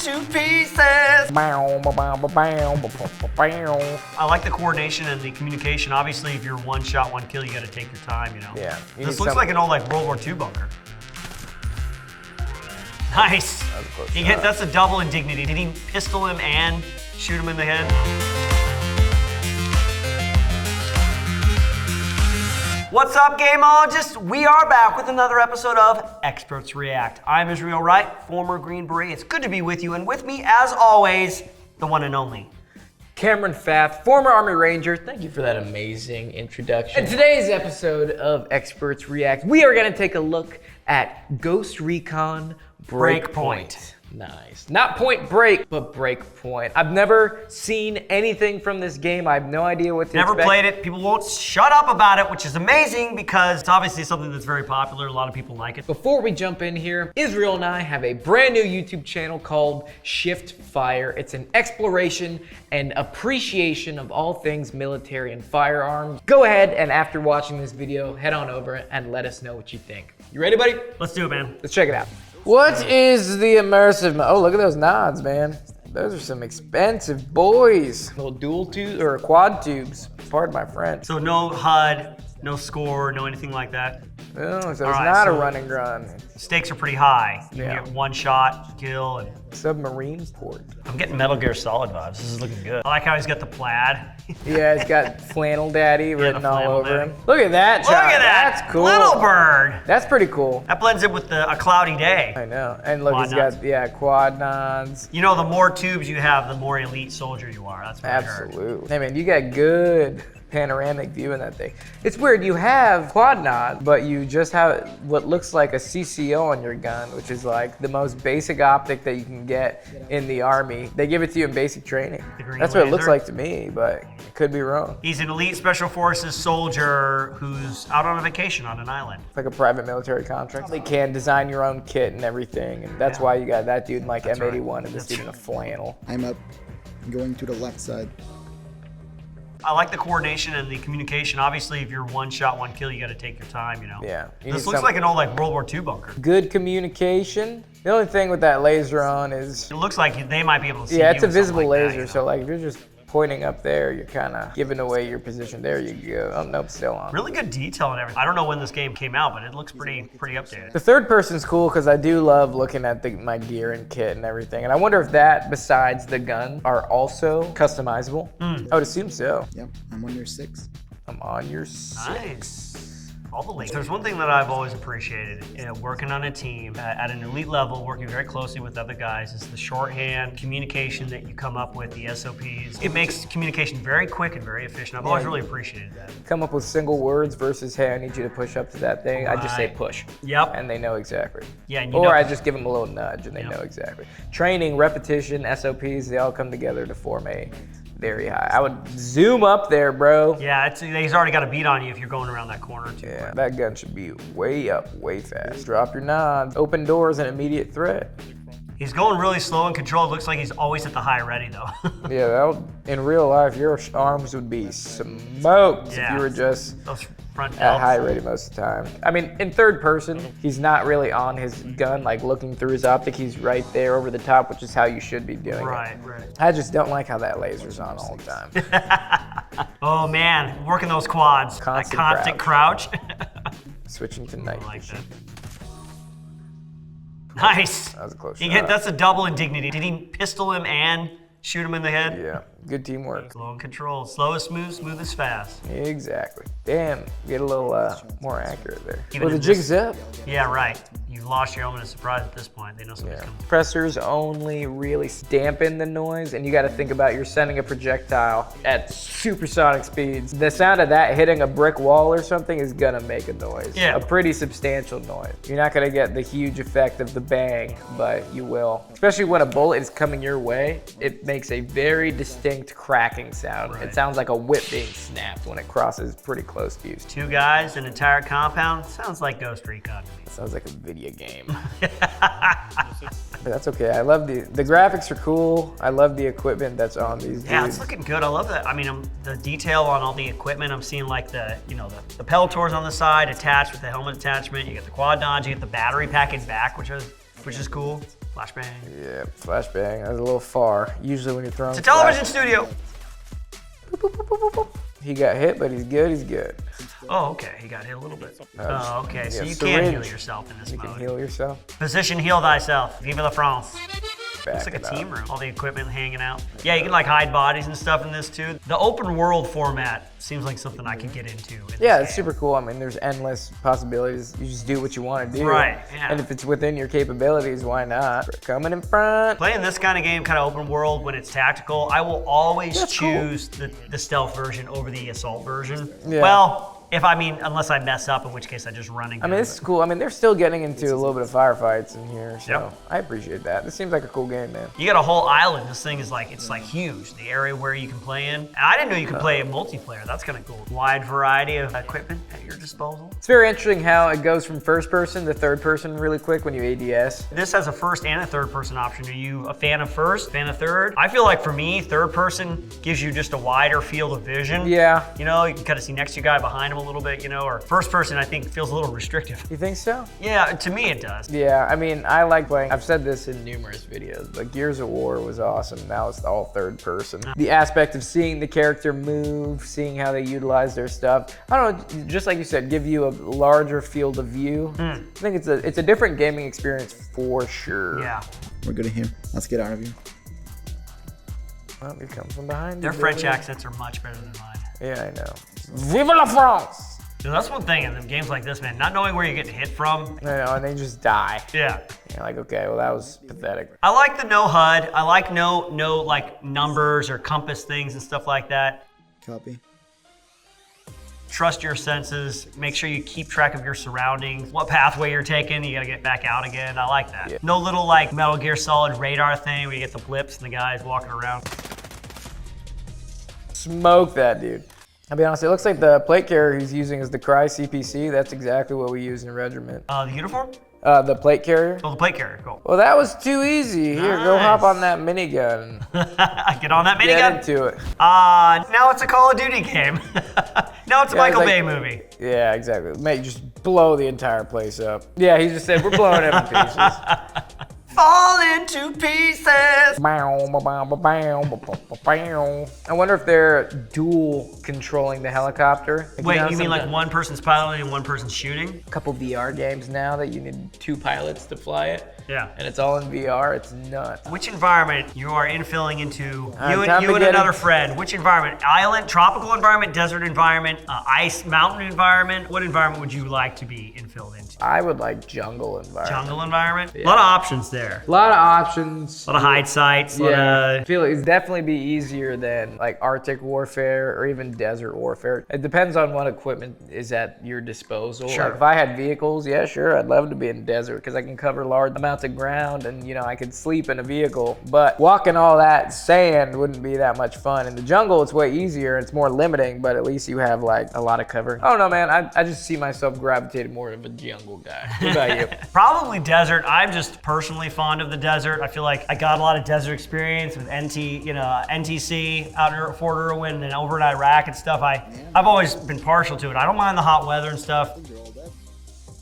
to pieces. I like the coordination and the communication. Obviously, if you're one shot, one kill, you got to take your time, you know. Yeah. This looks like an old World War II bunker. Nice. That's a double in dignity. Did he pistol him and shoot him in the head? What's up, Gamologists? We are back with another episode of Experts React. I'm Israel Wright, former Green Beret. It's good to be with you, and with me, as always, the one and only Cameron Pfaff, former Army Ranger. Thank you for that amazing introduction. In today's episode of Experts React, we are going to take a look at Ghost Recon Breakpoint. Nice. Not Point Break, but Breakpoint. I've never seen anything from this game. I have no idea what to expect. Never played it. People won't shut up about it, which is amazing because it's obviously something that's very popular. A lot of people like it. Before we jump in here, Israel and I have a brand new YouTube channel called Shift Fire. It's an exploration and appreciation of all things military and firearms. Go ahead and after watching this video, head on over and let us know what you think. You ready, buddy? Let's do it, man. Let's check it out. What is the immersive? Oh, look at those nods, man. Those are some expensive boys. Little dual tubes or quad tubes. Pardon my French. So no HUD, no score, no anything like that. Oh, so it's not a run and gun. Stakes are pretty high. You can get one shot, kill, and submarine port. I'm getting Metal Gear Solid vibes. This is looking good. I like how he's got the plaid. Yeah, he's got Flannel Daddy written all over him. Look at that shot. Look at that. That's cool. Little bird. That's pretty cool. That blends in with a cloudy day. I know. And look, Quad he's nods. got, quad nods. You know, the more tubes you have, the more elite soldier you are. That's what I heard. Absolutely. Hey, man, you got good panoramic view in that thing. It's weird, you have quad nod, but you just have what looks like a CCO on your gun, which is like the most basic optic that you can get in the Army. They give it to you in basic training. That's what it looks like to me, but it could be wrong. He's an elite special forces soldier who's out on a vacation on an island. It's like a private military contract. They can design your own kit and everything, and that's why you got that dude in like M81 and this dude in a flannel. I'm up, going to the left side. I like the coordination and the communication. Obviously, if you're one shot, one kill, you got to take your time, you know. Yeah. This looks like an old World War II bunker. Good communication. The only thing with that laser on is... It looks like they might be able to see yeah, you it's a with something visible like that, laser, you know? so like if you're just pointing up there, you're kind of giving away your position. There you go. Oh, nope, still on. Really good detail and everything. I don't know when this game came out, but it looks pretty updated. The third person's cool because I do love looking at my gear and kit and everything. And I wonder if that, besides the gun, are also customizable. I would assume so. Yep, I'm on your 6. I'm on your 6. Nice. All the links. There's one thing that I've always appreciated, working on a team at an elite level, working very closely with other guys, is the shorthand communication that you come up with, the SOPs. It makes communication very quick and very efficient. I've always really appreciated that. Come up with single words versus, hey, I need you to push up to that thing. I just say push. Yep. And they know exactly. Yeah. And I just give them a little nudge and they know exactly. Training, repetition, SOPs, they all come together to form a very high. I would zoom up there, bro. Yeah, he's already got a beat on you if you're going around that corner too. Yeah, that gun should be way up, way fast. Drop your nods. Open doors, an immediate threat. He's going really slow and controlled. Looks like he's always at the high ready though. Yeah, in real life, your arms would be smoked if you were just those front at high ready most of the time. I mean, in third person, he's not really on his gun, like looking through his optic. He's right there over the top, which is how you should be doing it. Right. I just don't like how that laser's on all the time. Oh man, working those quads. Constant crouch. Switching to night vision. Nice. That was a close shot. That's a double in dignity. Did he pistol him and shoot him in the head? Yeah, good teamwork. Slow and controlled. Slow is smooth, smooth is fast. Exactly. Damn, get a little more accurate there. Even the jig's up. Yeah, right. You've lost your element of surprise at this point. They know something's coming. Pressors only really dampen the noise, and you got to think about you're sending a projectile at supersonic speeds. The sound of that hitting a brick wall or something is gonna make a noise. Yeah. A pretty substantial noise. You're not gonna get the huge effect of the bang, but you will. Especially when a bullet is coming your way, it makes a very distinct cracking sound. Right. It sounds like a whip being snapped when it crosses pretty close to you. 2 guys, an entire compound. Sounds like Ghost Recon to me. Sounds like a video game. But that's okay. I love the graphics are cool. I love the equipment that's on these dudes. Yeah, it's looking good. I love that. I mean, the detail on all the equipment. I'm seeing like the pelletors on the side attached with the helmet attachment. You get the quad nods. You get the battery pack in back, which is cool. Flashbang. Yeah, flashbang. That's a little far. Usually when you're throwing. It's a television studio. Boop, boop, boop, boop, boop. He got hit, but he's good. He's good. Oh, okay. He got hit a little bit. Oh, okay. So yeah, you can heal syringe. yourself in this You mode. can heal yourself. Position, heal thyself. Vive la France. It's like a Back it team up. room. All the equipment hanging out. Yeah, you can like hide bodies and stuff in this too. The open world format seems like something I could get into. In Yeah, this it's game. super cool. I mean, there's endless possibilities. You just do what you want to do. Right, yeah. And if it's within your capabilities, why not? We're coming in front. Playing this kind of game, kind of open world, when it's tactical, I will always That's cool. choose the stealth version over the assault version. Yeah. Well, unless I mess up, in which case I just run and I gun. mean, this is cool. I mean, they're still getting into a little bit of firefights in here, so Yep. I appreciate that. This seems like a cool game, man. You got a whole island. This thing is like, it's like huge. The area where you can play in. And I didn't know you could play in multiplayer. That's kind of cool. Wide variety of equipment at your disposal. It's very interesting how it goes from first person to third person really quick when you ADS. This has a first and a third person option. Are you a fan of first, fan of third? I feel like for me, third person gives you just a wider field of vision. Yeah. You know, you can kind of see next to your guy behind him a little bit, you know, or first person I think feels a little restrictive. You think so? Yeah, to me it does. Yeah, I mean, I like playing. I've said this in numerous videos, but Gears of War was awesome. Now it's all third person. The aspect of seeing the character move, seeing how they utilize their stuff. I don't know, just like you said, give you a larger field of view. I think it's a different gaming experience for sure. Yeah. We're good here. Let's get out of here. Well, we come from behind. Their you, French baby. accents are much better than mine. Yeah, I know. Vive la France! So that's one thing in games like this, man, not knowing where you're getting hit from. I know, and they just die. Yeah. You're like, okay, well, that was pathetic. I like the no HUD. I like no like numbers or compass things and stuff like that. Copy. Trust your senses. Make sure you keep track of your surroundings. What pathway you're taking, you gotta get back out again. I like that. Yeah. No little like Metal Gear Solid radar thing where you get the blips and the guys walking around. Smoke that, dude. I'll be honest, it looks like the plate carrier he's using is the Cry CPC. That's exactly what we use in Regiment. The uniform? The plate carrier. Oh, the plate carrier, cool. Well, that was too easy. Here, go hop Nice. on that minigun. Get on that Get minigun. into it. Now it's a Call of Duty game. Now it's a Yeah, Michael it's Bay like- movie. Yeah, exactly. Mate, just blow the entire place up. Yeah, he just said, we're blowing it in pieces. Fall into pieces. I wonder if they're dual controlling the helicopter. Like, Wait, know, you mean like sometimes- one person's piloting and one person's shooting? A couple VR games now that you need two pilots to fly it. Yeah. And it's all in VR. It's nuts. Which environment you are infilling into? Time You to and get another it. friend. Which environment? Island, tropical environment, desert environment, ice, mountain environment? What environment would you like to be infilled into? I would like jungle environment. Jungle environment? A lot of options there. A lot of options. A lot of hide sites. Yeah, I feel it'd definitely be easier than like Arctic warfare or even desert warfare. It depends on what equipment is at your disposal. Sure. Like if I had vehicles, yeah, sure, I'd love to be in desert because I can cover large amounts of ground and you know I could sleep in a vehicle. But walking all that sand wouldn't be that much fun. In the jungle, it's way easier. It's more limiting, but at least you have like a lot of cover. I don't know, man. I just see myself gravitating more of a jungle guy. What about you? Probably desert. I'm just personally fond of the desert. I feel like I got a lot of desert experience with NTC out in Fort Irwin and over in Iraq and stuff. I've always been partial to it. I don't mind the hot weather and stuff.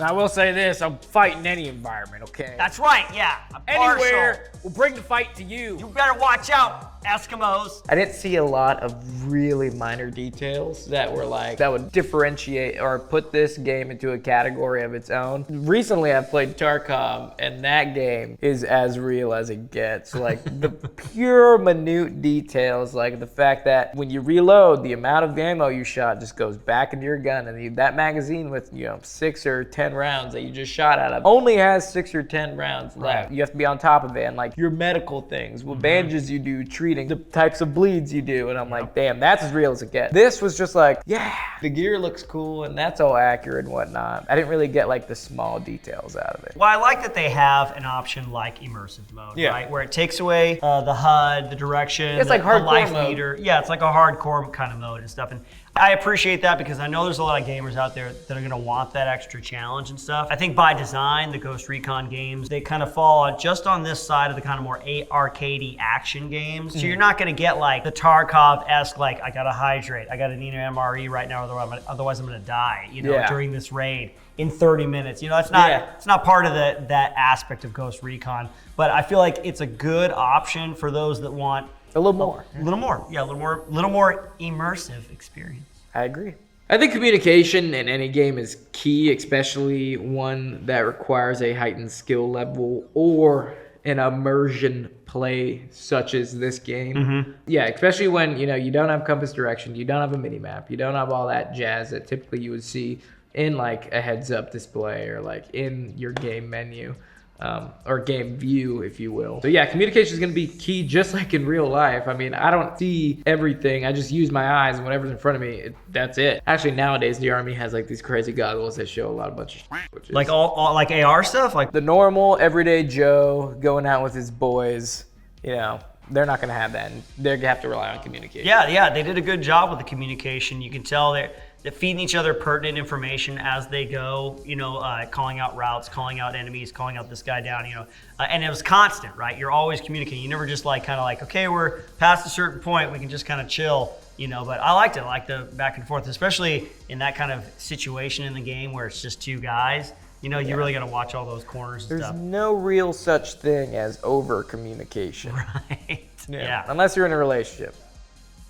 I will say this: I'm fighting any environment. Okay. That's right, yeah. I'm partial. Anywhere, we'll bring the fight to you. You better watch out, Eskimos. I didn't see a lot of really minor details that were like, that would differentiate or put this game into a category of its own. Recently, I've played Tarkov, and that game is as real as it gets. Like the pure minute details, like the fact that when you reload, the amount of ammo you shot just goes back into your gun, and that magazine with 6 or 10 rounds that you just shot out of only has 6 or 10 rounds left. Right. You have to be on top of it, and like your medical things, what bandages you do, treating the types of bleeds you do, and I'm like, damn, that's as real as it gets. This was just like, yeah, the gear looks cool, and that's all accurate and whatnot. I didn't really get like the small details out of it. Well, I like that they have an option like immersive mode, Yeah. right? Where it takes away the HUD, the direction, It's like the hardcore life mode. meter. Yeah, it's like a hardcore kind of mode and stuff. And I appreciate that because I know there's a lot of gamers out there that are gonna want that extra challenge and stuff. I think by design, the Ghost Recon games, they kind of fall just on this side of the kind of more arcadey action games. So you're not gonna get like the Tarkov-esque, like, I gotta hydrate, I gotta need an MRE right now, otherwise I'm gonna die, you know, during this raid in 30 minutes. You know, it's not part of that aspect of Ghost Recon, but I feel like it's a good option for those that want a little more. A little more immersive experience. I agree. I think communication in any game is key, especially one that requires a heightened skill level or an immersion play such as this game. Yeah, especially when you don't have compass direction, you don't have a mini map, you don't have all that jazz that typically you would see in like a heads-up display or like in your game menu. Or game view, if you will. So yeah, communication is going to be key, just like in real life. I mean, I don't see everything. I just use my eyes, and whatever's in front of me, that's it. Actually, nowadays the army has like these crazy goggles that show a lot of bunch of shit, which is like all like AR stuff, like the normal everyday Joe going out with his boys. You know, they're not going to have that, and they're going to have to rely on communication. Yeah, they did a good job with the communication. You can tell they're feeding each other pertinent information as they go, you know, calling out routes, calling out enemies, calling out this guy down, you know, and it was constant, right? You're always communicating. You never just like kind of like, okay, we're past a certain point, we can just kind of chill, you know, but I liked it. I liked the back and forth, especially in that kind of situation in the game where it's just two guys. You know, you really got to watch all those corners and stuff. There's no real such thing as over communication. Right. Yeah. Unless you're in a relationship.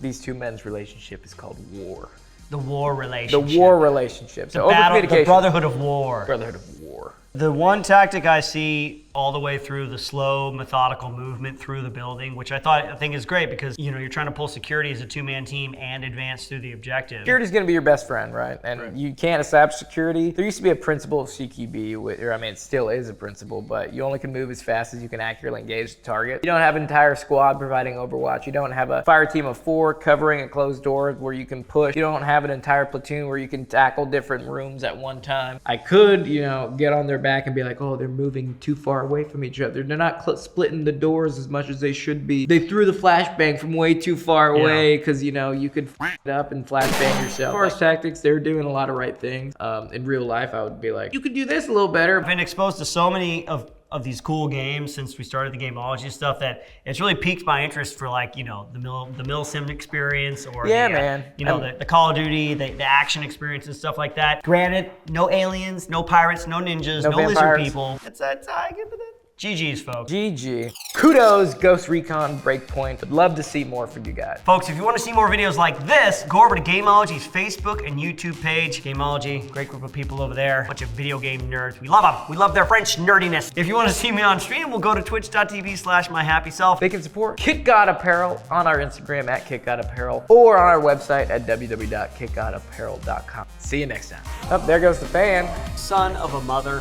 These two men's relationship is called war. The war relationship. The war relationship. So the brotherhood of war. Brotherhood of war. The one tactic I see all the way through the slow, methodical movement through the building, which I think is great because, you know, you're trying to pull security as a two-man team and advance through the objective. Security is going to be your best friend, right? And you can't establish security. There used to be a principle of CQB, or I mean, it still is a principle, but you only can move as fast as you can accurately engage the target. You don't have an entire squad providing overwatch. You don't have a fire team of 4 covering a closed door where you can push. You don't have an entire platoon where you can tackle different rooms at one time. I could, you know, get on their back and be like, oh, they're moving too far away from each other. They're not splitting the doors as much as they should be. They threw the flashbang from way too far away because, you know, you could f it up and flashbang yourself. As far as tactics, they're doing a lot of right things. In real life, I would be like, you could do this a little better. I've been exposed to so many of these cool games since we started the Gamology stuff that it's really piqued my interest for, like, you know, the mil sim experience or you know, the Call of Duty, the action experience and stuff like that. Granted, no aliens, no pirates, no ninjas, no lizard people. I give it a GG's, folks. GG. Kudos, Ghost Recon Breakpoint. Would love to see more from you guys. Folks, if you want to see more videos like this, go over to Gamology's Facebook and YouTube page. Gamology, great group of people over there. Bunch of video game nerds. We love them. We love their French nerdiness. If you want to see me on stream, we'll go to twitch.tv/myhappyself. They can support Kit God Apparel on our Instagram at Kit God Apparel or on our website at www.kitgodapparel.com. See you next time. Oh, there goes the fan. Son of a mother.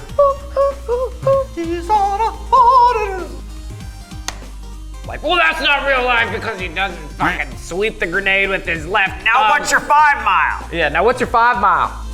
He's on a order. Like, well, that's not real life because he doesn't fucking sweep the grenade with his left. Now what's your 5 mile? Yeah, now what's your 5 mile?